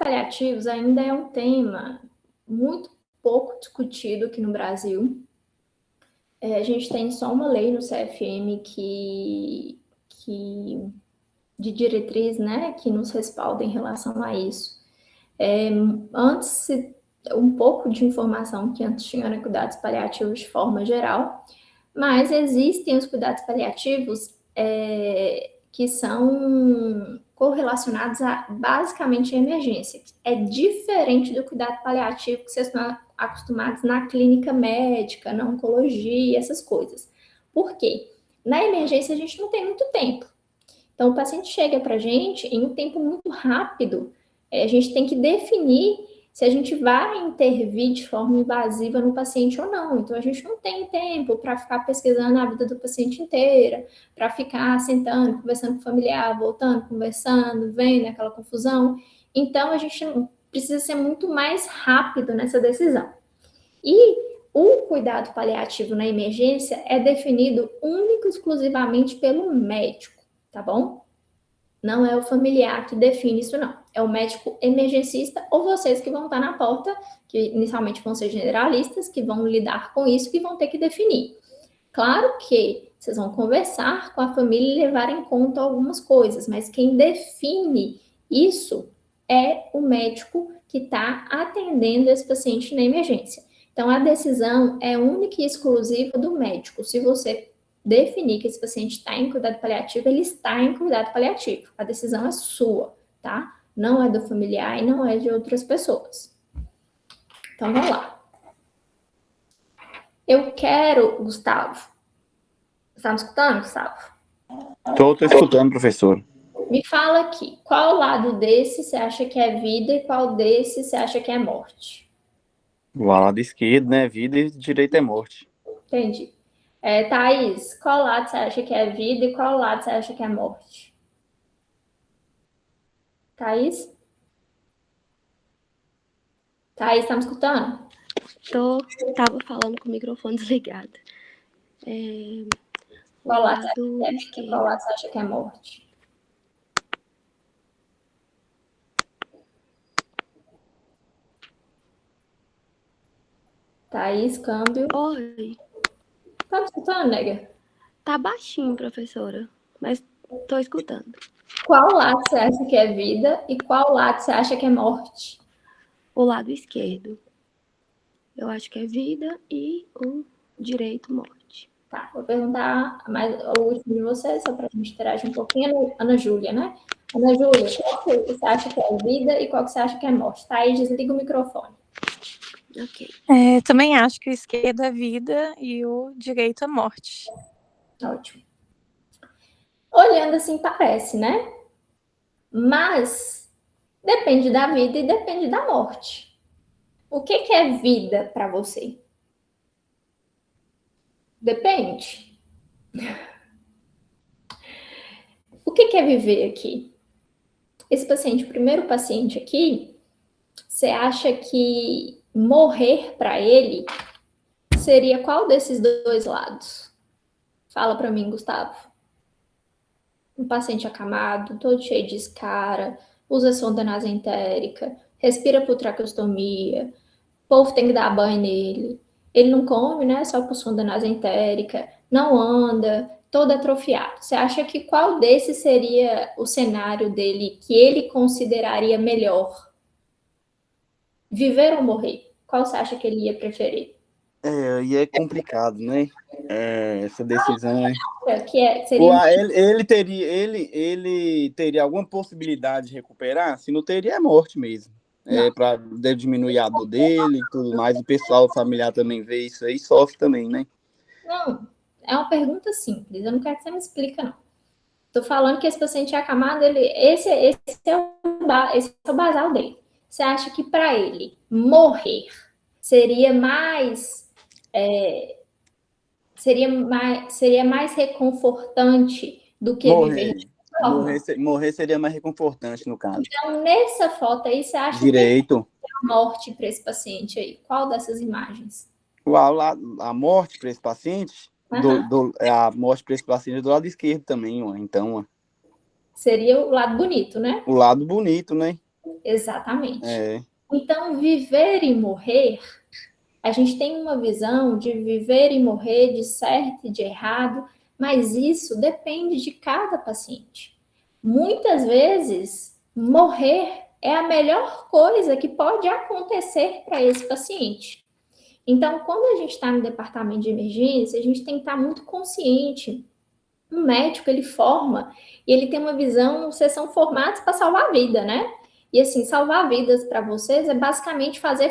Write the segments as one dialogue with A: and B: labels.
A: paliativos ainda é um tema muito pouco discutido aqui no Brasil. A gente tem só uma lei no CFM de diretriz, né, que nos respalda em relação a isso. Antes, um pouco de informação que antes tinha, né, cuidados paliativos de forma geral, mas existem os cuidados paliativos que são correlacionados basicamente à emergência. É diferente do cuidado paliativo que vocês estão acostumados na clínica médica, na oncologia, essas coisas. Por quê? Na emergência a gente não tem muito tempo. Então, o paciente chega para a gente em um tempo muito rápido. A gente tem que definir se a gente vai intervir de forma invasiva no paciente ou não. Então, a gente não tem tempo para ficar pesquisando a vida do paciente inteira, para ficar sentando, conversando com o familiar, voltando, conversando, vendo aquela confusão. Então, a gente precisa ser muito mais rápido nessa decisão. E o cuidado paliativo na emergência é definido único e exclusivamente pelo médico, tá bom? Não é o familiar que define isso, não. É o médico emergencista ou vocês que vão estar na porta, que inicialmente vão ser generalistas, que vão lidar com isso, que vão ter que definir. Claro que vocês vão conversar com a família e levar em conta algumas coisas, mas quem define isso é o médico que está atendendo esse paciente na emergência. Então, a decisão é única e exclusiva do médico. Se você definir que esse paciente está em cuidado paliativo, ele está em cuidado paliativo. A decisão é sua, tá? Não é do familiar e não é de outras pessoas. Então, vamos lá. Eu quero, Gustavo. Está me escutando, Gustavo?
B: Estou escutando, professor.
A: Me fala aqui, qual lado desse você acha que é vida e qual desse você acha que é morte?
B: O lado esquerdo, né? Vida e direito é morte.
A: Entendi. Thaís, qual lado você acha que é vida e qual lado você acha que é morte? Thaís? Thaís, tá me escutando?
C: Tava falando com o microfone desligado.
A: Qual lado você acha que é vida e qual lado você acha que é morte? Thaís, câmbio.
C: Oi.
A: Tá me escutando, nega?
C: Tá baixinho, professora, mas tô escutando.
A: Qual lado você acha que é vida e qual lado você acha que é morte?
C: O lado esquerdo. Eu acho que é vida e o direito, morte.
A: Tá, vou perguntar mais o último de vocês, só pra gente interagir um pouquinho. Ana Júlia, né? Ana Júlia, qual que você acha que é vida e qual que você acha que é morte? Tá aí, desliga o microfone.
C: Ok.
D: Também acho que o esquerdo é vida e o direito é morte.
A: Ótimo. Olhando assim, parece, né? Mas depende da vida e depende da morte. O que é vida para você? Depende. O que é viver aqui? Esse paciente, o primeiro paciente aqui, você acha que morrer para ele seria qual desses dois lados? Fala para mim, Gustavo. Um paciente acamado, todo cheio de escara, usa sonda nasentérica, respira por traqueostomia, o povo tem que dar banho nele. Ele não come, né? Só por sonda nasentérica, não anda, todo atrofiado. Você acha que qual desses seria o cenário dele que ele consideraria melhor? Viver ou morrer? Qual você acha que ele ia preferir?
B: E é complicado, né? Essa decisão, né?
A: Seria...
B: Ele teria alguma possibilidade de recuperar? Se não teria, é morte mesmo. Para diminuir a dor dele e tudo mais. O pessoal familiar também vê isso aí, sofre também, né?
A: Não, é uma pergunta simples. Eu não quero que você me explique, não. Tô falando que esse paciente acamado, esse é o basal dele. Você acha que para ele morrer seria mais reconfortante do que viver?
B: Morrer seria mais reconfortante, no caso.
A: Então, nessa foto aí, você acha
B: direito.
A: Que é a morte para esse paciente aí? Qual dessas imagens?
B: A morte para esse paciente, a morte para esse paciente do lado esquerdo também, então.
A: Seria o lado bonito, né?
B: O lado bonito, né?
A: Exatamente.
B: É.
A: Então, viver e morrer, a gente tem uma visão de viver e morrer, de certo e de errado, mas isso depende de cada paciente. Muitas vezes, morrer é a melhor coisa que pode acontecer para esse paciente. Então, quando a gente está no departamento de emergência, a gente tem que estar muito consciente. Um médico, ele forma e ele tem uma visão, vocês são formados para salvar a vida, né? E assim, salvar vidas para vocês é basicamente fazer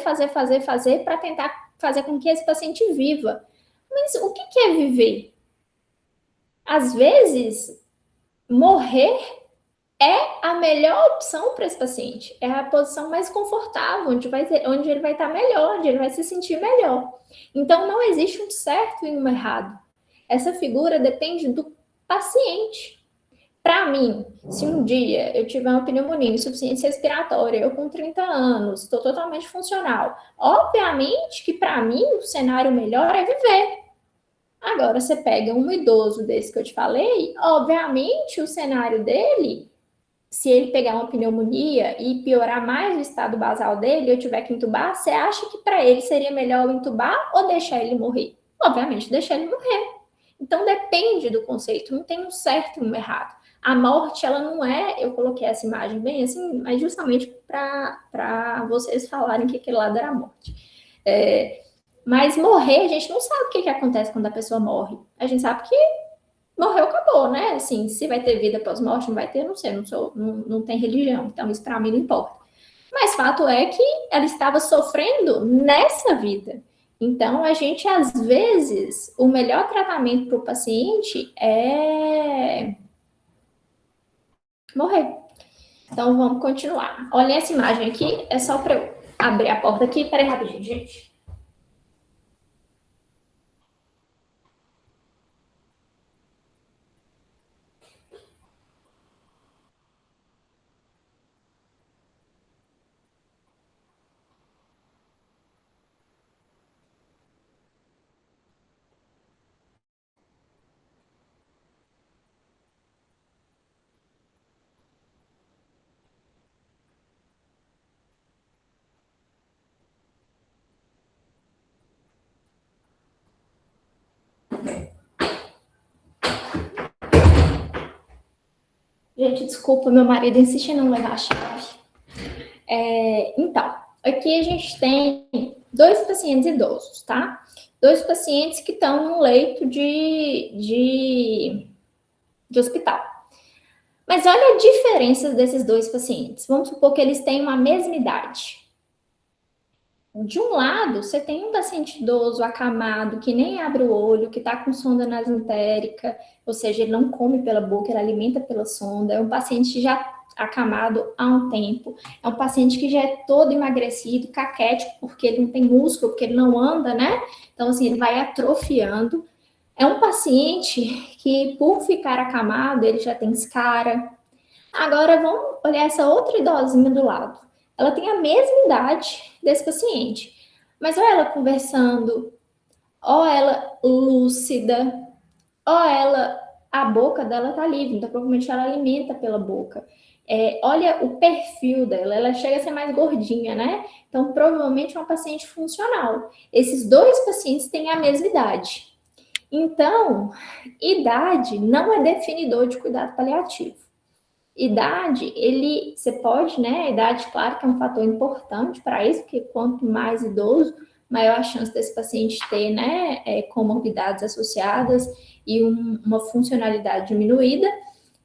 A: para tentar fazer com que esse paciente viva. Mas o que é viver? Às vezes, morrer é a melhor opção para esse paciente. É a posição mais confortável, onde ele vai estar melhor, onde ele vai se sentir melhor. Então, não existe um certo e um errado. Essa figura depende do paciente. Para mim, se um dia eu tiver uma pneumonia, insuficiência respiratória, eu com 30 anos, estou totalmente funcional, obviamente que para mim o cenário melhor é viver. Agora, você pega um idoso desse que eu te falei, obviamente o cenário dele, se ele pegar uma pneumonia e piorar mais o estado basal dele, eu tiver que entubar, você acha que para ele seria melhor entubar ou deixar ele morrer? Obviamente, deixar ele morrer. Então, depende do conceito, não tem um certo e um errado. A morte, ela não é, eu coloquei essa imagem bem assim, mas justamente para vocês falarem que aquele lado era a morte. Mas morrer, a gente não sabe o que acontece quando a pessoa morre. A gente sabe que morreu, acabou, né? Assim, se vai ter vida pós-morte, não vai ter, não sei, não tem religião, então isso para mim não importa. Mas fato é que ela estava sofrendo nessa vida. Então, a gente, às vezes, o melhor tratamento para o paciente é morrer. Então, vamos continuar. Olha essa imagem aqui, é só para eu abrir a porta aqui. Peraí, rapidinho, gente. Gente, desculpa, meu marido insiste em não levar a chave. Então, aqui a gente tem 2 pacientes idosos, tá? 2 pacientes que estão num leito de hospital. Mas olha a diferença desses 2 pacientes. Vamos supor que eles têm uma mesma idade. De um lado, você tem um paciente idoso, acamado, que nem abre o olho, que está com sonda nasentérica, ou seja, ele não come pela boca, ele alimenta pela sonda. É um paciente já acamado há um tempo. É um paciente que já é todo emagrecido, caquético, porque ele não tem músculo, porque ele não anda, né? Então, assim, ele vai atrofiando. É um paciente que, por ficar acamado, ele já tem escara. Agora, vamos olhar essa outra idosinha do lado. Ela tem a mesma idade desse paciente, mas olha ela conversando, olha ela lúcida, olha ela, a boca dela tá livre, então provavelmente ela alimenta pela boca. Olha o perfil dela, ela chega a ser mais gordinha, né? Então, provavelmente é uma paciente funcional. Esses 2 pacientes têm a mesma idade. Então, idade não é definidor de cuidado paliativo. Idade, você pode, né? A idade, claro que é um fator importante para isso, porque quanto mais idoso, maior a chance desse paciente ter, né, comorbidades associadas e uma funcionalidade diminuída,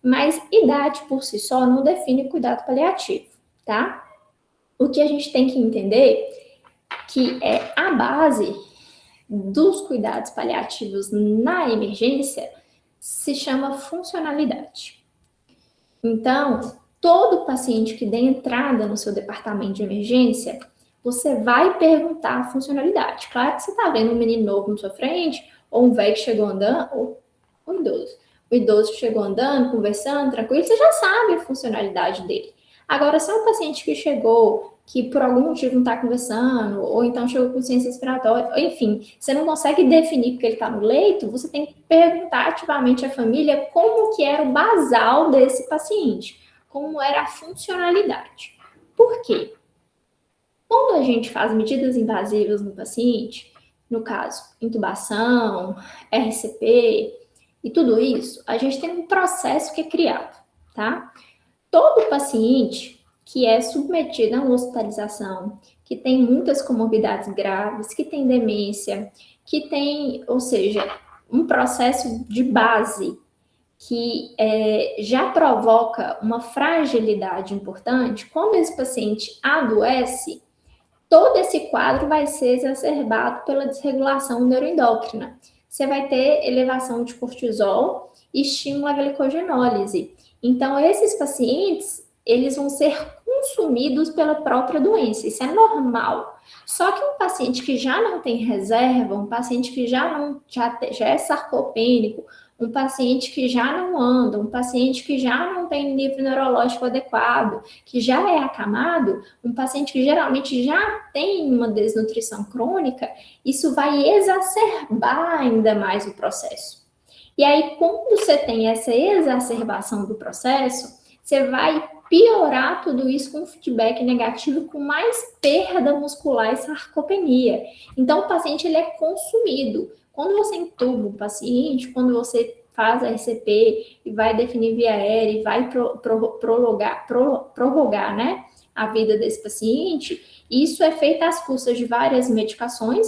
A: mas idade por si só não define cuidado paliativo, tá? O que a gente tem que entender que a base dos cuidados paliativos na emergência se chama funcionalidade. Então, todo paciente que der entrada no seu departamento de emergência, você vai perguntar a funcionalidade. Claro que você está vendo um menino novo na sua frente, ou um velho que chegou andando, ou um idoso. O idoso que chegou andando, conversando, tranquilo, você já sabe a funcionalidade dele. Agora, se é um paciente que chegou, que por algum motivo não está conversando, ou então chegou com ciência respiratória, enfim, você não consegue definir porque ele está no leito, você tem que perguntar ativamente à família como que era o basal desse paciente, como era a funcionalidade. Por quê? Quando a gente faz medidas invasivas no paciente, no caso, intubação, RCP e tudo isso, a gente tem um processo que é criado, tá? Todo paciente que é submetido a uma hospitalização, que tem muitas comorbidades graves, que tem demência, que tem, ou seja, um processo de base que já provoca uma fragilidade importante, quando esse paciente adoece, todo esse quadro vai ser exacerbado pela desregulação neuroendócrina. Você vai ter elevação de cortisol e estímulo à glicogenólise. Então, esses pacientes, eles vão ser consumidos pela própria doença. Isso é normal. Só que um paciente que já não tem reserva, um paciente que já é sarcopênico, um paciente que já não anda, um paciente que já não tem nível neurológico adequado, que já é acamado, um paciente que geralmente já tem uma desnutrição crônica, isso vai exacerbar ainda mais o processo. E aí, quando você tem essa exacerbação do processo, você vai piorar tudo isso com feedback negativo, com mais perda muscular e sarcopenia. Então, o paciente ele é consumido. Quando você entuba o paciente, quando você faz a RCP e vai definir via aérea e vai prorrogar, né, a vida desse paciente, isso é feito às custas de várias medicações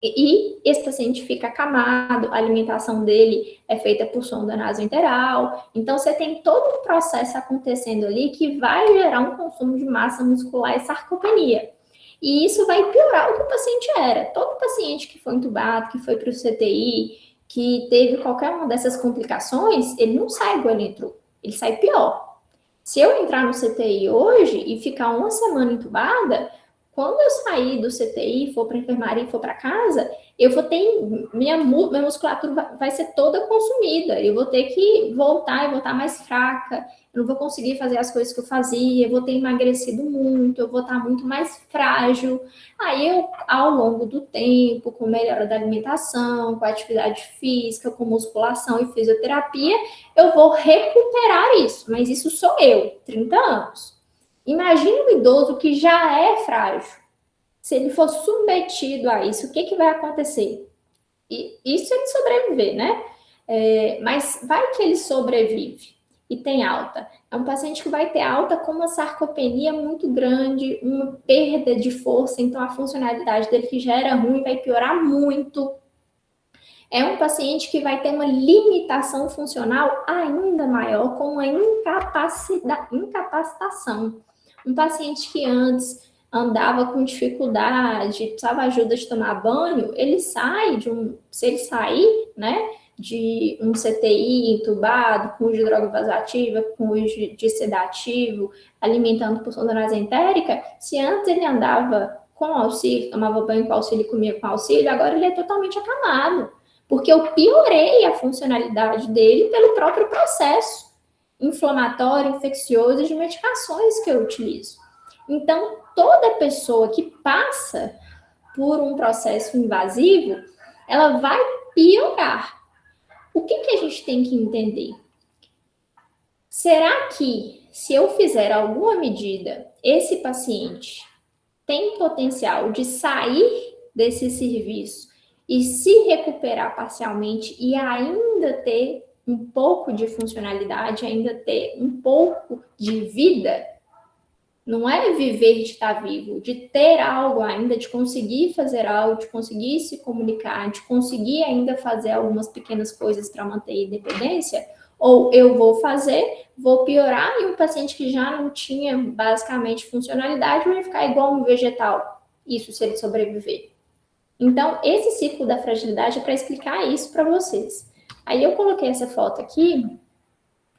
A: e esse paciente fica acamado, a alimentação dele é feita por sonda nasointeral. Então, você tem todo um processo acontecendo ali que vai gerar um consumo de massa muscular e sarcopenia. E isso vai piorar o que o paciente era. Todo paciente que foi entubado, que foi para o CTI, que teve qualquer uma dessas complicações, ele não sai igual ele entrou, ele sai pior. Se eu entrar no CTI hoje e ficar uma semana entubada, quando eu sair do CTI, for para a enfermaria e for para casa, eu vou ter, minha musculatura vai ser toda consumida, eu vou ter que voltar, eu vou estar mais fraca, eu não vou conseguir fazer as coisas que eu fazia, eu vou ter emagrecido muito, eu vou estar muito mais frágil. Aí eu, ao longo do tempo, com melhora da alimentação, com atividade física, com musculação e fisioterapia, eu vou recuperar isso, mas isso sou eu, 30 anos. Imagina um idoso que já é frágil. Se ele for submetido a isso, o que vai acontecer? E isso ele sobreviver, né? Mas vai que ele sobrevive e tem alta. É um paciente que vai ter alta com uma sarcopenia muito grande, uma perda de força, então a funcionalidade dele que já era ruim vai piorar muito. É um paciente que vai ter uma limitação funcional ainda maior, com uma incapacitação. Um paciente que antes andava com dificuldade, precisava ajuda de tomar banho, ele sai se ele sair, né, de um CTI entubado, com uso de droga vasoativa, com uso de sedativo, alimentando por sonda nasentérica, se antes ele andava com auxílio, tomava banho com auxílio e comia com auxílio, agora ele é totalmente acamado, porque eu piorei a funcionalidade dele pelo próprio processo inflamatório, infeccioso e de medicações que eu utilizo. Então, toda pessoa que passa por um processo invasivo, ela vai piorar. O que a gente tem que entender? Será que, se eu fizer alguma medida, esse paciente tem potencial de sair desse serviço e se recuperar parcialmente e ainda ter um pouco de funcionalidade, ainda ter um pouco de vida? Não é viver de estar vivo, de ter algo ainda, de conseguir fazer algo, de conseguir se comunicar, de conseguir ainda fazer algumas pequenas coisas para manter a independência, ou eu vou fazer, vou piorar e um paciente que já não tinha basicamente funcionalidade vai ficar igual um vegetal, isso se ele sobreviver. Então, esse ciclo da fragilidade é para explicar isso para vocês. Aí eu coloquei essa foto aqui,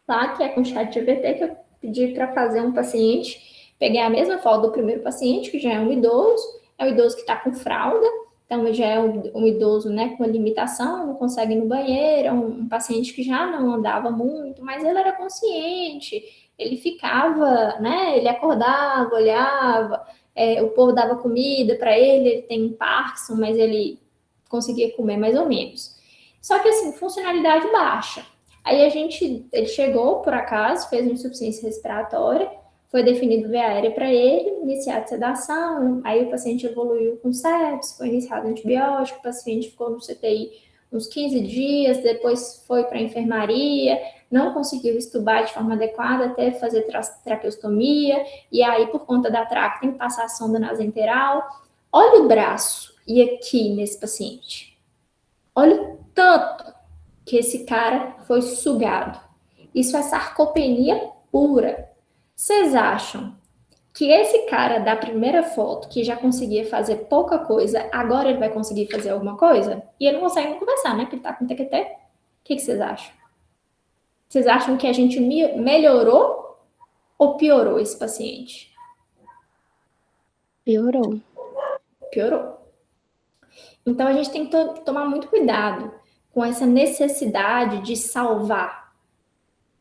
A: tá? Que é com o ChatGPT, que eu pedi para fazer um paciente. Peguei a mesma foto do primeiro paciente, que já é um idoso que está com fralda, então já é um idoso, né, com limitação, não consegue ir no banheiro, é um paciente que já não andava muito, mas ele era consciente, ele ficava, né, ele acordava, olhava, o povo dava comida para ele tem Parkinson, mas ele conseguia comer mais ou menos. Só que assim, funcionalidade baixa. Aí ele chegou, por acaso, fez uma insuficiência respiratória, foi definido via aérea para ele, iniciada sedação, aí o paciente evoluiu com sepsis, foi iniciado antibiótico, o paciente ficou no CTI uns 15 dias, depois foi para a enfermaria, não conseguiu estubar de forma adequada, teve que fazer traqueostomia, e aí por conta da traque tem que passar a sonda nasoenteral. Olha o braço e aqui nesse paciente. Olha o tanto que esse cara foi sugado. Isso é sarcopenia pura. Vocês acham que esse cara da primeira foto, que já conseguia fazer pouca coisa, agora ele vai conseguir fazer alguma coisa? E ele não consegue nem conversar, né? Porque ele tá com TQT. O que vocês acham? Vocês acham que a gente melhorou ou piorou esse paciente?
C: Piorou.
A: Piorou. Então a gente tem que tomar muito cuidado com essa necessidade de salvar.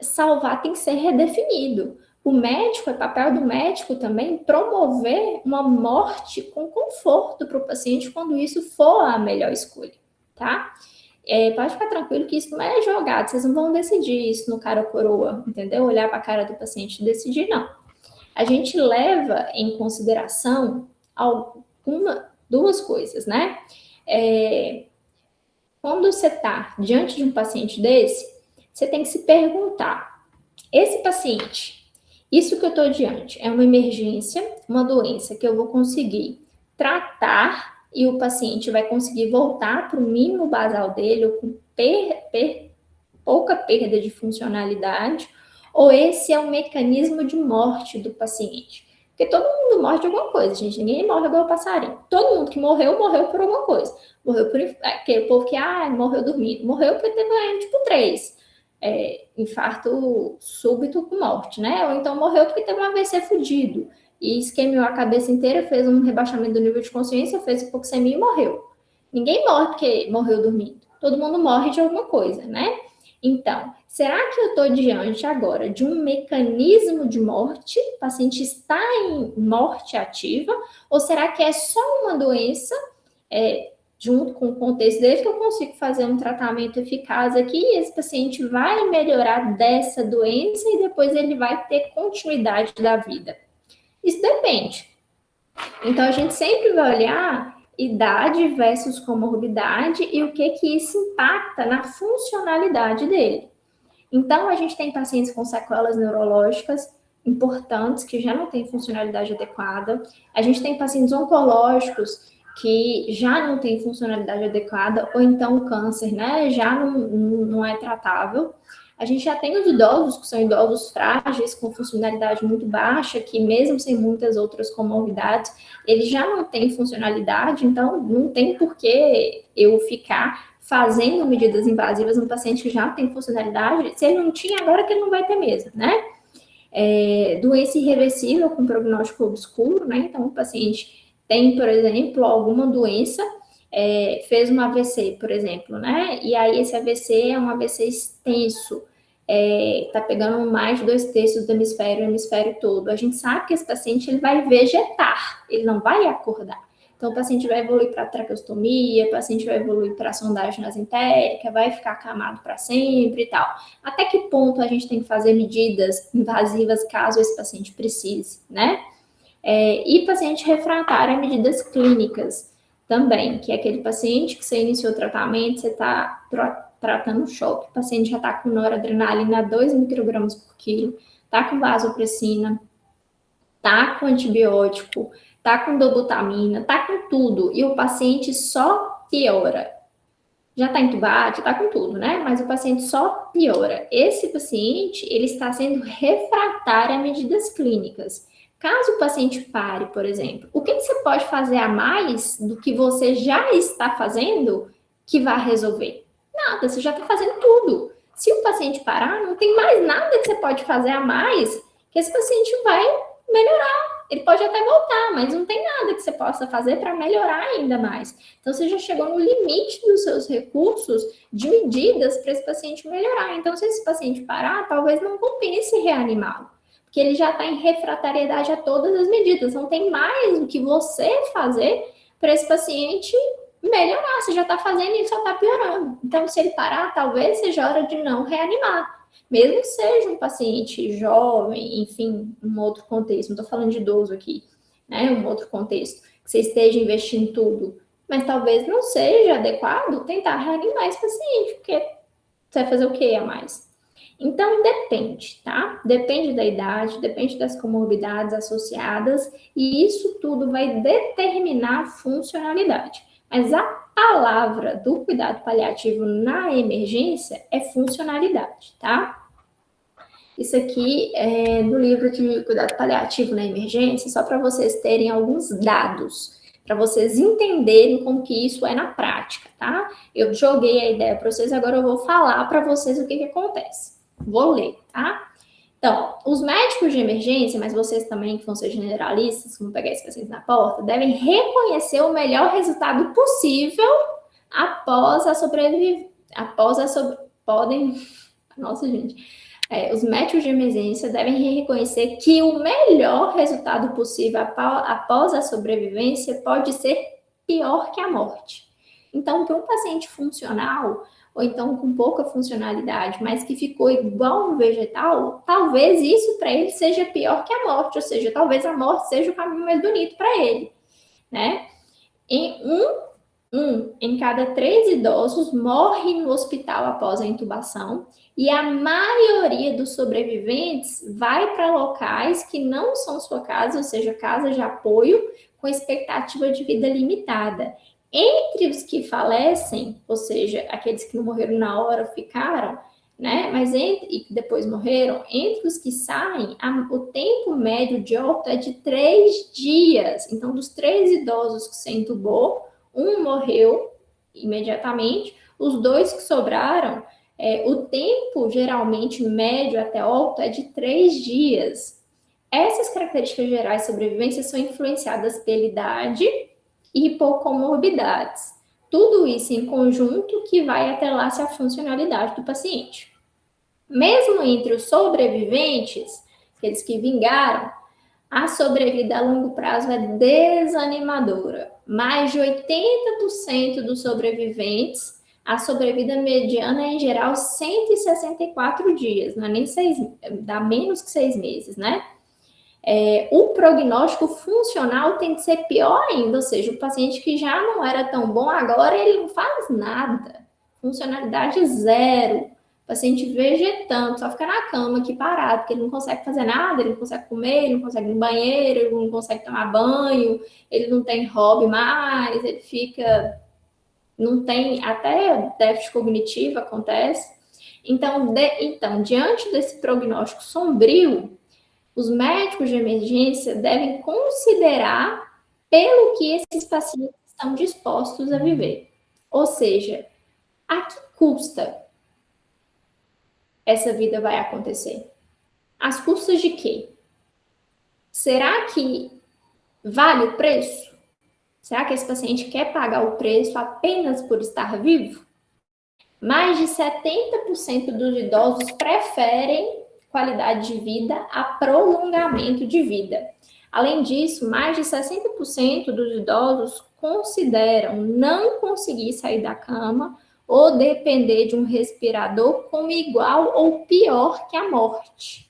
A: Salvar tem que ser redefinido. O médico, é papel do médico também promover uma morte com conforto para o paciente quando isso for a melhor escolha, tá? Pode ficar tranquilo que isso não é jogado, vocês não vão decidir isso no cara ou coroa, entendeu? Olhar para a cara do paciente e decidir, não. A gente leva em consideração duas coisas, né? Quando você está diante de um paciente desse, você tem que se perguntar, esse paciente, isso que eu estou diante, é uma emergência, uma doença que eu vou conseguir tratar e o paciente vai conseguir voltar para o mínimo basal dele, ou com pouca perda de funcionalidade, ou esse é um mecanismo de morte do paciente? Porque todo mundo morre de alguma coisa, gente. Ninguém morre igual passarinho. Todo mundo que morreu, morreu por alguma coisa. Morreu por aquele povo que morreu dormindo. Morreu porque teve tipo 3. Infarto súbito com morte, né? Ou então morreu porque teve um AVC fudido. E esquemiou a cabeça inteira, fez um rebaixamento do nível de consciência, fez hipoxemia e morreu. Ninguém morre porque morreu dormindo. Todo mundo morre de alguma coisa, né? Então, será que eu estou diante agora de um mecanismo de morte? O paciente está em morte ativa? Ou será que é só uma doença, junto com o contexto dele, que eu consigo fazer um tratamento eficaz aqui e esse paciente vai melhorar dessa doença e depois ele vai ter continuidade da vida? Isso depende. Então, a gente sempre vai olhar idade versus comorbidade e o que isso impacta na funcionalidade dele. Então, a gente tem pacientes com sequelas neurológicas importantes que já não têm funcionalidade adequada. A gente tem pacientes oncológicos que já não têm funcionalidade adequada, ou então o câncer, né, já não é tratável. A gente já tem os idosos, que são idosos frágeis, com funcionalidade muito baixa, que mesmo sem muitas outras comorbidades, eles já não têm funcionalidade, então não tem por que eu ficar fazendo medidas invasivas no paciente que já tem funcionalidade, se ele não tinha, agora que ele não vai ter mesmo, né? Doença irreversível com prognóstico obscuro, né? Então, o paciente tem, por exemplo, alguma doença, fez um AVC, por exemplo, né? E aí esse AVC é um AVC extenso, tá pegando mais de 2/3 do hemisfério todo. A gente sabe que esse paciente ele vai vegetar, ele não vai acordar. Então, o paciente vai evoluir para traqueostomia, o paciente vai evoluir para sondagem nasentérica, vai ficar acamado para sempre e tal. Até que ponto a gente tem que fazer medidas invasivas caso esse paciente precise, né? E paciente refratário a medidas clínicas também, que é aquele paciente que você iniciou o tratamento, você está tratando choque, o paciente já está com noradrenalina 2 microgramas por quilo, está com vasopressina, está com antibiótico, está com dobutamina, está com tudo, e o paciente só piora. Já está entubado, já está com tudo, né? Mas o paciente só piora. Esse paciente, ele está sendo refratário a medidas clínicas. Caso o paciente pare, por exemplo, o que você pode fazer a mais do que você já está fazendo que vai resolver? Nada, você já está fazendo tudo. Se o paciente parar, não tem mais nada que você pode fazer a mais que esse paciente vai melhorar. Ele pode até voltar, mas não tem nada que você possa fazer para melhorar ainda mais. Então, você já chegou no limite dos seus recursos de medidas para esse paciente melhorar. Então, se esse paciente parar, talvez não compense reanimá-lo, porque ele já está em refratariedade a todas as medidas. Não tem mais o que você fazer para esse paciente melhorar. Você já está fazendo e só está piorando. Então, se ele parar, talvez seja hora de não reanimar. Mesmo que seja um paciente jovem, enfim, um outro contexto, não estou falando de idoso aqui, né? Um outro contexto, que você esteja investindo tudo, mas talvez não seja adequado tentar reanimar esse paciente, porque você vai fazer o que a mais? Então, depende, tá? Depende da idade, depende das comorbidades associadas, e isso tudo vai determinar a funcionalidade. Mas a palavra do cuidado paliativo na emergência é funcionalidade, tá? Isso aqui é do livro de cuidado paliativo na emergência, só para vocês terem alguns dados, para vocês entenderem como que isso é na prática, tá? Eu joguei a ideia para vocês, agora eu vou falar para vocês o que que acontece. Vou ler, tá? Então, os médicos de emergência, mas vocês também que vão ser generalistas, vão pegar esse paciente na porta, devem reconhecer o melhor resultado possível após a sobrevivência. Nossa, gente. Os médicos de emergência devem reconhecer que o melhor resultado possível após a sobrevivência pode ser pior que a morte. Então, para um paciente funcional, ou então com pouca funcionalidade, mas que ficou igual um vegetal, talvez isso para ele seja pior que a morte, ou seja, talvez a morte seja o caminho mais bonito para ele, né? Em cada 3 idosos morre no hospital após a intubação, e a maioria dos sobreviventes vai para locais que não são sua casa, ou seja, casa de apoio, com expectativa de vida limitada. Entre os que falecem, ou seja, aqueles que não morreram na hora ficaram, né? Mas e depois morreram, entre os que saem, o tempo médio de óbito é de 3 dias. Então, dos 3 idosos que se entubou, um morreu imediatamente, os 2 que sobraram, o tempo geralmente médio até óbito é de 3 dias. Essas características gerais de sobrevivência são influenciadas pela idade e por comorbidades. Tudo isso em conjunto que vai atrelar-se à funcionalidade do paciente. Mesmo entre os sobreviventes, aqueles que vingaram, a sobrevida a longo prazo é desanimadora. Mais de 80% dos sobreviventes, a sobrevida mediana é, em geral, 164 dias, não é nem 6, dá menos que 6 meses, né? O prognóstico funcional tem que ser pior ainda, ou seja, o paciente que já não era tão bom, agora ele não faz nada. Funcionalidade zero. O paciente vegetando, só fica na cama aqui parado, porque ele não consegue fazer nada, ele não consegue comer, ele não consegue ir no banheiro, ele não consegue tomar banho, ele não tem hobby mais, ele fica... Não tem... Até déficit cognitivo acontece. Então, diante desse prognóstico sombrio, os médicos de emergência devem considerar pelo que esses pacientes estão dispostos a viver. Ou seja, a que custa essa vida vai acontecer? Às custas de quê? Será que vale o preço? Será que esse paciente quer pagar o preço apenas por estar vivo? Mais de 70% dos idosos preferem qualidade de vida a prolongamento de vida. Além disso, mais de 60% dos idosos consideram não conseguir sair da cama ou depender de um respirador como igual ou pior que a morte.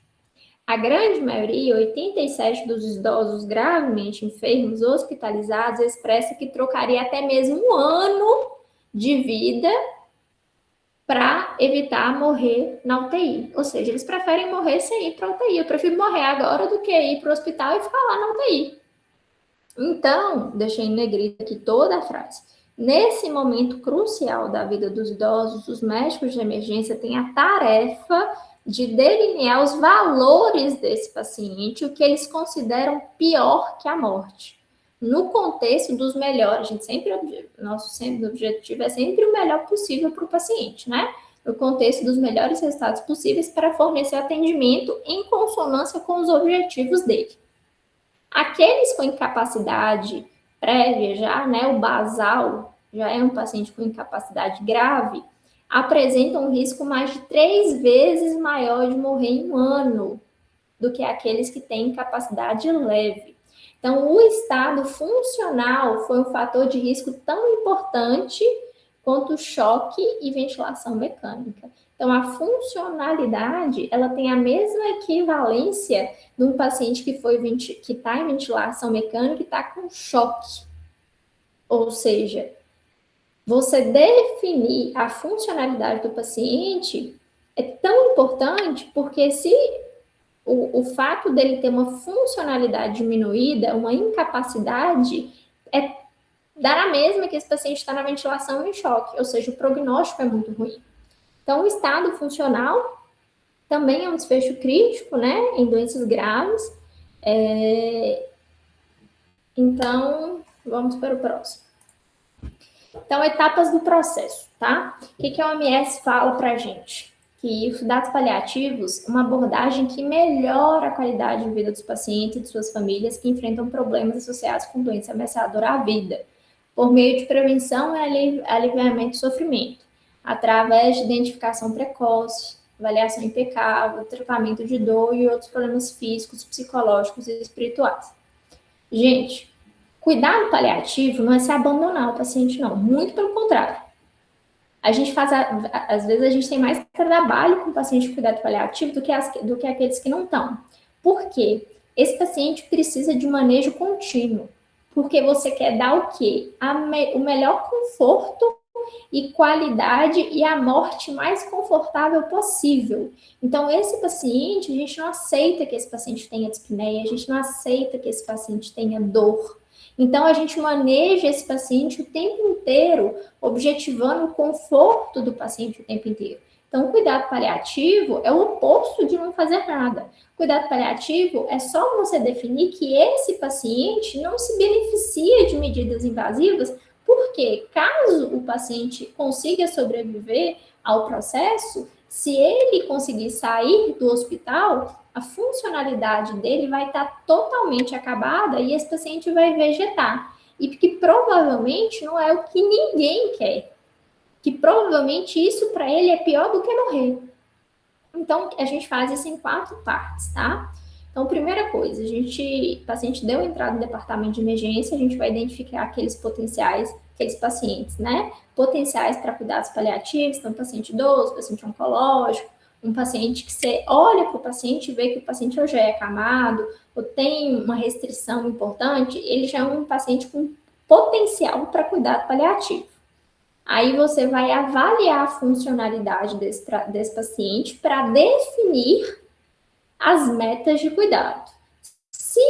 A: A grande maioria, 87% dos idosos gravemente enfermos hospitalizados, expressa que trocaria até mesmo 1 ano de vida para evitar morrer na UTI. Ou seja, eles preferem morrer sem ir para a UTI. Eu prefiro morrer agora do que ir para o hospital e ficar lá na UTI. Então, deixei em negrito aqui toda a frase. Nesse momento crucial da vida dos idosos, os médicos de emergência têm a tarefa de delinear os valores desse paciente, o que eles consideram pior que a morte. No contexto dos melhores, nosso objetivo é sempre o melhor possível para o paciente, né? No contexto dos melhores resultados possíveis para fornecer atendimento em consonância com os objetivos dele. Aqueles com incapacidade prévia já, né, o basal, já é um paciente com incapacidade grave, apresentam um risco mais de 3 vezes maior de morrer em 1 ano do que aqueles que têm incapacidade leve. Então, o estado funcional foi um fator de risco tão importante quanto choque e ventilação mecânica. Então, a funcionalidade, ela tem a mesma equivalência de um paciente que está em ventilação mecânica e está com choque. Ou seja, você definir a funcionalidade do paciente é tão importante porque se o fato dele ter uma funcionalidade diminuída, uma incapacidade, dará mesmo que esse paciente está na ventilação em choque, ou seja, o prognóstico é muito ruim. Então, o estado funcional também é um desfecho crítico, né, em doenças graves. Então, vamos para o próximo. Então, etapas do processo, tá? O que a OMS fala para a gente? Que os cuidados paliativos, uma abordagem que melhora a qualidade de vida dos pacientes e de suas famílias que enfrentam problemas associados com doença ameaçadora à vida, por meio de prevenção e aliviamento do sofrimento, através de identificação precoce, avaliação impecável, tratamento de dor e outros problemas físicos, psicológicos e espirituais. Gente, cuidado paliativo não é se abandonar o paciente, não. Muito pelo contrário. A gente faz, às vezes, a gente tem mais trabalho com o paciente de cuidado paliativo do que aqueles que não estão. Por quê? Esse paciente precisa de manejo contínuo. Porque você quer dar o quê? O melhor conforto e qualidade e a morte mais confortável possível. Então, esse paciente, a gente não aceita que esse paciente tenha dispneia, a gente não aceita que esse paciente tenha dor. Então, a gente maneja esse paciente o tempo inteiro, objetivando o conforto do paciente o tempo inteiro. Então, o cuidado paliativo é o oposto de não fazer nada. Cuidado paliativo é só você definir que esse paciente não se beneficia de medidas invasivas, porque caso o paciente consiga sobreviver ao processo, se ele conseguir sair do hospital, a funcionalidade dele vai estar totalmente acabada e esse paciente vai vegetar. E que provavelmente não é o que ninguém quer. Que provavelmente isso para ele é pior do que morrer. Então, a gente faz isso em 4 partes, tá? Então, primeira coisa, o paciente deu entrada no departamento de emergência, a gente vai identificar aqueles pacientes, né? Potenciais para cuidados paliativos, então, paciente idoso, paciente oncológico, um paciente que você olha para o paciente e vê que o paciente ou já é acamado, ou tem uma restrição importante, ele já é um paciente com potencial para cuidado paliativo. Aí você vai avaliar a funcionalidade desse paciente para definir as metas de cuidado. Se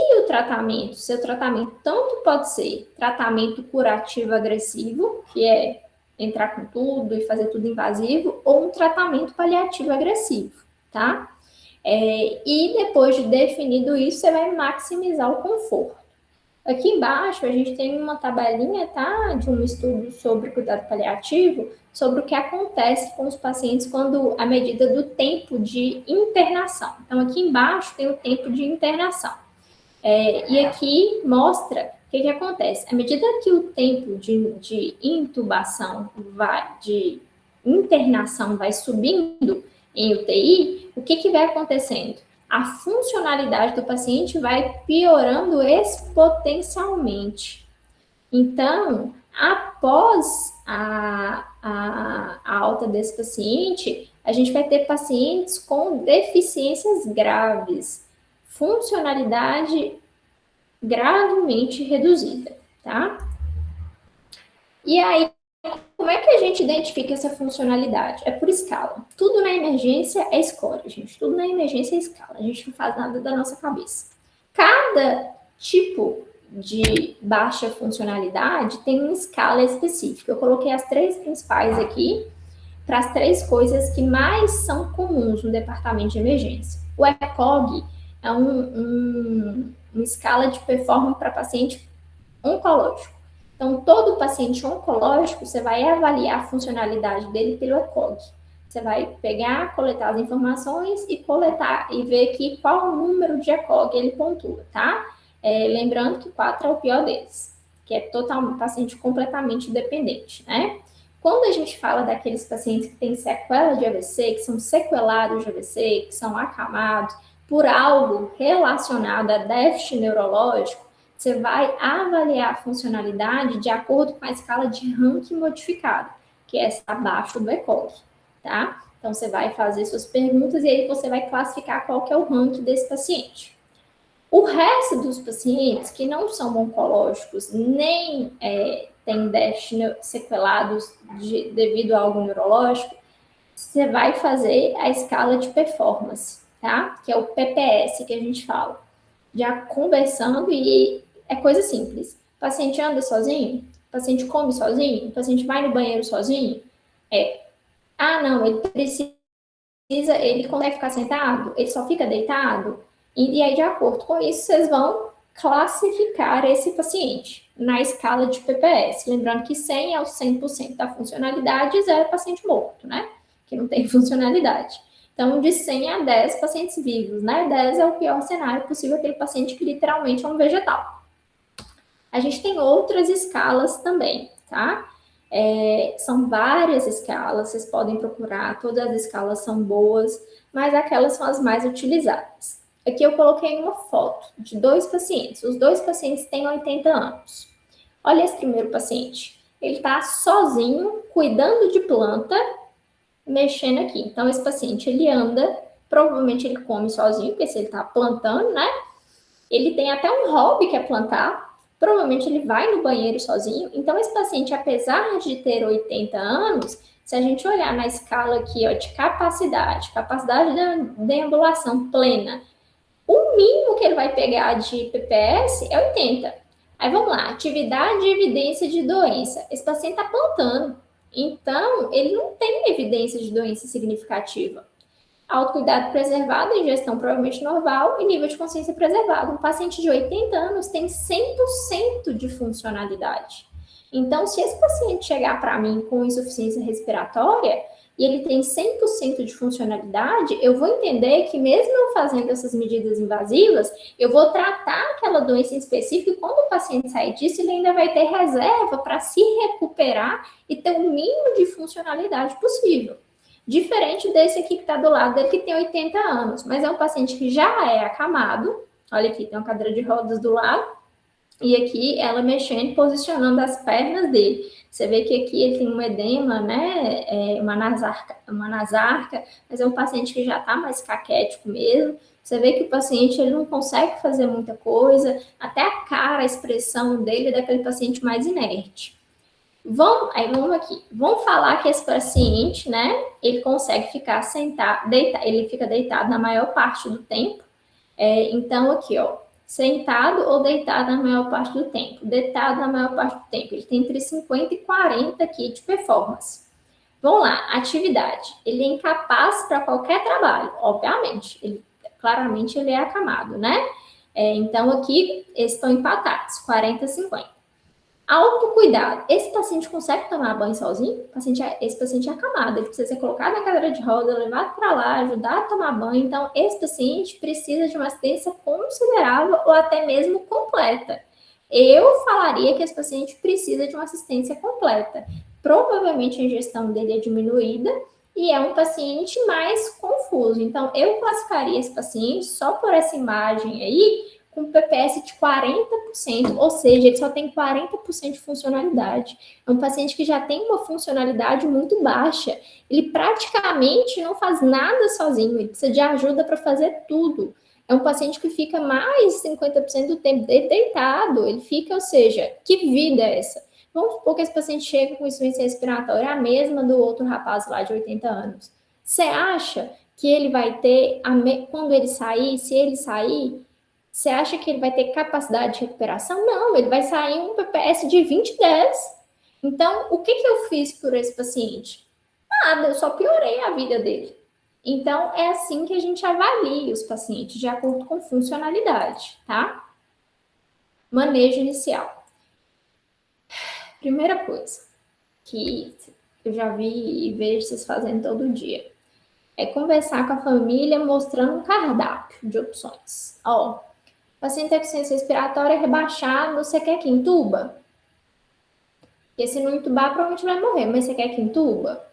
A: seu tratamento tanto pode ser tratamento curativo agressivo, que é entrar com tudo e fazer tudo invasivo, ou um tratamento paliativo agressivo, tá? E depois de definido isso, você vai maximizar o conforto. Aqui embaixo, a gente tem uma tabelinha, tá? De um estudo sobre cuidado paliativo, sobre o que acontece com os pacientes quando a medida do tempo de internação. Então, aqui embaixo tem o tempo de internação. E aqui mostra o que acontece. À medida que o tempo de intubação de internação vai subindo em UTI, o que vai acontecendo? A funcionalidade do paciente vai piorando exponencialmente. Então, após a alta desse paciente, a gente vai ter pacientes com deficiências graves, funcionalidade gravemente reduzida, tá? E aí, como é que a gente identifica essa funcionalidade? É por escala. Tudo na emergência é escala, gente. Tudo na emergência é escala. A gente não faz nada da nossa cabeça. Cada tipo de baixa funcionalidade tem uma escala específica. Eu coloquei as 3 principais aqui para as 3 coisas que mais são comuns no departamento de emergência. O ECOG é uma escala de performance para paciente oncológico. Então, todo paciente oncológico, você vai avaliar a funcionalidade dele pelo ECOG. Você vai pegar, coletar as informações e coletar e ver aqui qual o número de ECOG ele pontua, tá? Lembrando que 4 é o pior deles, que é paciente completamente dependente, né? Quando a gente fala daqueles pacientes que têm sequela de AVC, que são sequelados de AVC, que são acamados por algo relacionado a déficit neurológico, você vai avaliar a funcionalidade de acordo com a escala de ranking modificada, que é essa abaixo do ECOG, tá? Então, você vai fazer suas perguntas e aí você vai classificar qual que é o ranking desse paciente. O resto dos pacientes que não são oncológicos, nem têm déficit sequelados devido a algo neurológico, você vai fazer a escala de performance, tá? Que é o PPS que a gente fala. Já conversando e é coisa simples. O paciente anda sozinho? O paciente come sozinho? O paciente vai no banheiro sozinho? Não, ele precisa, ele consegue ficar sentado? Ele só fica deitado? E aí, de acordo com isso, vocês vão classificar esse paciente na escala de PPS. Lembrando que 100 é o 100% da funcionalidade e 0 é paciente morto, né? Que não tem funcionalidade. Então, de 100 a 10 pacientes vivos, né? 10 é o pior cenário possível, aquele paciente que literalmente é um vegetal. A gente tem outras escalas também, tá? São várias escalas, vocês podem procurar, todas as escalas são boas, mas aquelas são as mais utilizadas. Aqui eu coloquei uma foto de 2 pacientes. Os 2 pacientes têm 80 anos. Olha esse primeiro paciente. Ele está sozinho, cuidando de planta, mexendo aqui. Então, esse paciente, ele anda, provavelmente ele come sozinho, porque se ele está plantando, né? Ele tem até um hobby que é plantar. Provavelmente ele vai no banheiro sozinho. Então, esse paciente, apesar de ter 80 anos, se a gente olhar na escala aqui, ó, de capacidade de deambulação plena, o mínimo que ele vai pegar de PPS é 80. Aí vamos lá, atividade e evidência de doença. Esse paciente está plantando, então ele não tem evidência de doença significativa. Autocuidado preservado, ingestão provavelmente normal e nível de consciência preservado. Um paciente de 80 anos tem 100% de funcionalidade. Então, se esse paciente chegar para mim com insuficiência respiratória e ele tem 100% de funcionalidade, eu vou entender que mesmo eu fazendo essas medidas invasivas, eu vou tratar aquela doença em específico e quando o paciente sair disso, ele ainda vai ter reserva para se recuperar e ter o mínimo de funcionalidade possível. Diferente desse aqui que está do lado dele, que tem 80 anos, mas é um paciente que já é acamado. Olha aqui, tem uma cadeira de rodas do lado. E aqui ela mexendo, posicionando as pernas dele. Você vê que aqui ele tem um edema, né? Uma nasarca, mas é um paciente que já está mais caquético mesmo. Você vê que o paciente ele não consegue fazer muita coisa, até a cara, a expressão dele é daquele paciente mais inerte. Vamos aqui. Vamos falar que esse paciente, né? Ele consegue ficar sentado, ele fica deitado na maior parte do tempo. Então, aqui, ó, sentado ou deitado na maior parte do tempo. Deitado na maior parte do tempo. Ele tem entre 50 e 40 aqui de performance. Vamos lá, atividade. Ele é incapaz para qualquer trabalho, obviamente. Claramente ele é acamado, né? Então, aqui, eles estão empatados, 40 a 50. Autocuidado. Esse paciente consegue tomar banho sozinho? Esse paciente é acamado, ele precisa ser colocado na cadeira de roda, levado para lá, ajudar a tomar banho. Então, esse paciente precisa de uma assistência considerável ou até mesmo completa. Eu falaria que esse paciente precisa de uma assistência completa. Provavelmente a ingestão dele é diminuída e é um paciente mais confuso. Então, eu classificaria esse paciente só por essa imagem aí, com PPS de 40%, ou seja, ele só tem 40% de funcionalidade. É um paciente que já tem uma funcionalidade muito baixa. Ele praticamente não faz nada sozinho, ele precisa de ajuda para fazer tudo. É um paciente que fica mais de 50% do tempo dele deitado. Ele fica, ou seja, que vida é essa? Vamos supor que esse paciente chega com insuficiência respiratória, a mesma do outro rapaz lá de 80 anos. Você acha que ele vai ter, quando ele sair, se ele sair, você acha que ele vai ter capacidade de recuperação? Não, ele vai sair um PPS de 20/10. Então, o que eu fiz por esse paciente? Nada, eu só piorei a vida dele. Então, é assim que a gente avalia os pacientes, de acordo com funcionalidade, tá? Manejo inicial. Primeira coisa que eu já vi e vejo vocês fazendo todo dia é conversar com a família mostrando um cardápio de opções. Ó, paciente com insuficiência respiratória rebaixado, você quer que entuba? Porque se não entubar, provavelmente vai morrer, mas você quer que entuba?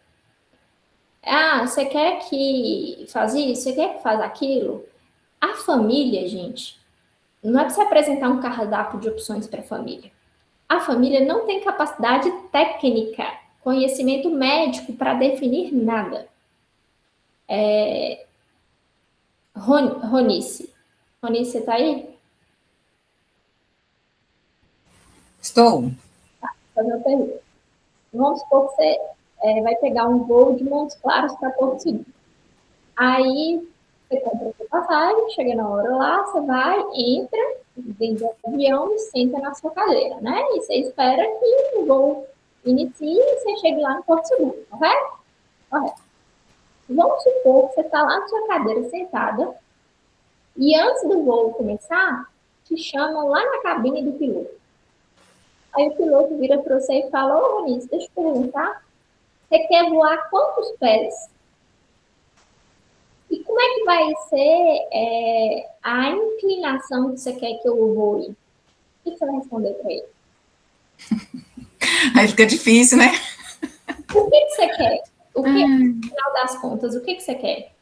A: Ah, você quer que faz isso? Você quer que faz aquilo? A família, gente, não é para você apresentar um cardápio de opções para a família. A família não tem capacidade técnica, conhecimento médico para definir nada. Ronice. Ronice, você está aí?
E: Estou.
A: Fazer uma pergunta. Vamos supor que você vai pegar um voo de Montes Claros para Porto Seguro. Aí você compra a sua passagem, chega na hora lá, você vai, entra dentro do avião e senta na sua cadeira, né? E você espera que o voo inicie e você chegue lá no Porto Seguro, correto? Correto. Vamos supor que você está lá na sua cadeira sentada e antes do voo começar, te chamam lá na cabine do piloto. Aí o piloto vira para você e fala: ô, Vinícius, deixa eu perguntar, você quer voar quantos pés? E como é que vai ser a inclinação que você quer que eu voe? O que você vai responder para ele?
E: Aí fica difícil, né?
A: O que você quer? O que, no final das contas, o que você quer?